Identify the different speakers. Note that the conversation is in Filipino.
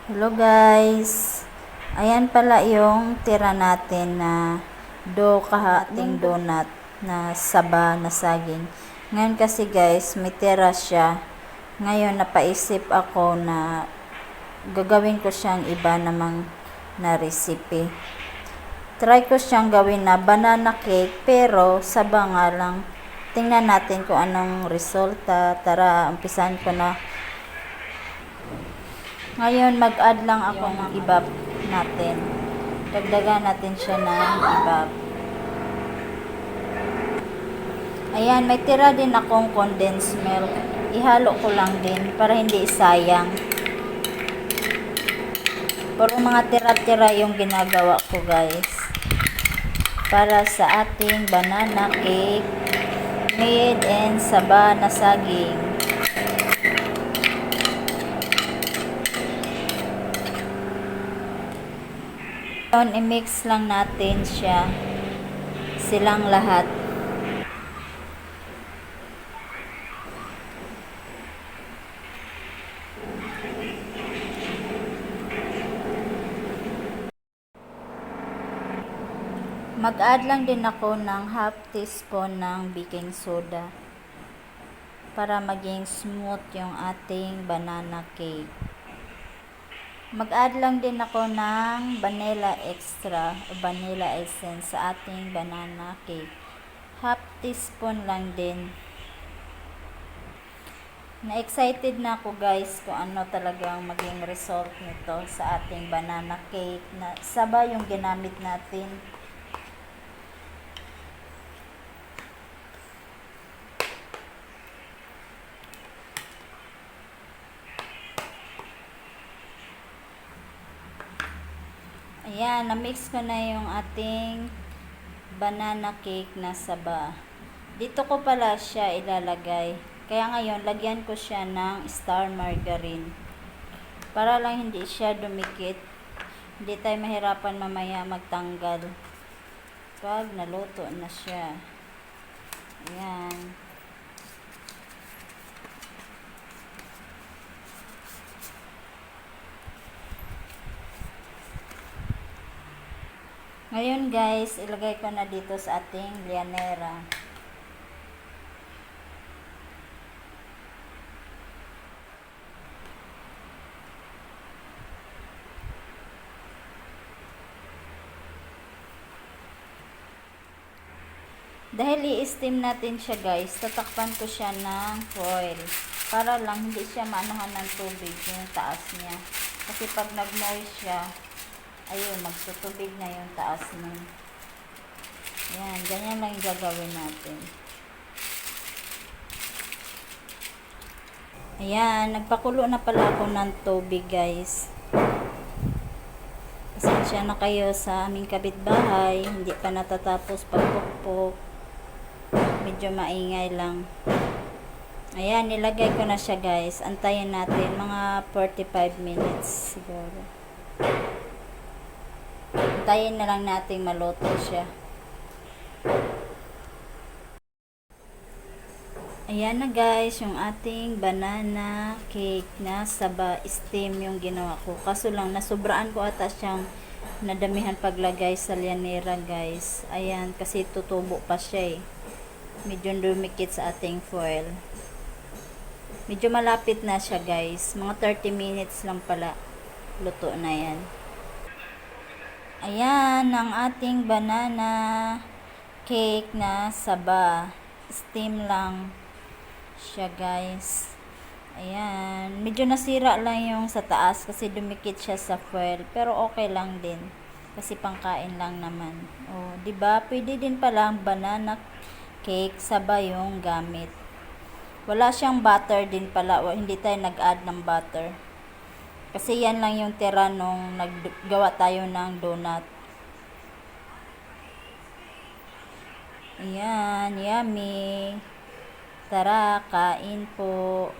Speaker 1: Hello guys! Ayan pala yung tira natin na kahating donut na saba na saging. Ngayon kasi guys, may tira siya. Ngayon napaisip ako na gagawin ko siyang iba namang na recipe. Try ko siyang gawin na banana cake pero saba nga lang. Tingnan natin kung anong resulta. Tara, umpisan ko na. Ngayon, mag-add lang ako ng ibab natin. Dagdagan natin siya ng ibab. Ayan, may tira din akong condensed milk. Ihalo ko lang din para hindi isayang. Puro mga tira-tira yung ginagawa ko guys. Para sa ating banana cake made in saba na saging. I-mix lang natin siya, silang lahat. Mag-add lang din ako ng half teaspoon ng baking soda para maging smooth yung ating banana cake. Mag-add lang din ako ng vanilla extra o vanilla essence sa ating banana cake. Half teaspoon lang din. Na-excited na ako guys kung ano talagang maging result nito sa ating banana cake na saba yung ginamit natin. Ayan, na-mix ko na yung ating banana cake na saba. Dito ko pala siya ilalagay. Kaya ngayon, lagyan ko siya ng star margarine. Para lang hindi siya dumikit. Hindi tayo mahirapan mamaya magtanggal. Pag naluto na siya. Ayan. Ngayon guys, ilagay ko na dito sa ating lianera. Dahil i-steam natin siya guys, tatakpan ko siya ng foil. Para lang hindi siya maanuhan ng tubig yung taas niya. Kasi pag nag-moist siya, ayun, magtutubig na yung taas nun. Ayan, ganyan lang yung gagawin natin. Ayan, nagpakulo na pala ako ng tubig guys. Pasensya na kayo sa aming kapitbahay, hindi pa natatapos pagpukpok. Medyo maingay lang. Ayan, nilagay ko na siya guys. Antayin natin mga 45 minutes siguro. Antayin na lang natin maluto siya. Ayan na guys, yung ating banana cake na saba steam yung ginawa ko. Kaso lang, nasubraan ko ata siyang nadamihan paglagay sa lianera guys. Ayan, kasi tutubo pa siya eh. Medyo dumikit sa ating foil. Medyo malapit na siya guys. Mga 30 minutes lang pala. Luto na yan. Ayan, ang ating banana cake na saba. Steam lang siya guys. Ayan. Medyo nasira lang yung sa taas kasi dumikit siya sa foil. Pero okay lang din. Kasi pangkain lang naman. O, diba? Pwede din pala ang banana cake saba yung gamit. Wala siyang butter din pala. O, hindi tayo nag-add ng butter. Kasi yan lang yung tira nung naggawa tayo ng donut. Ayan, yummy. Tara, kain po.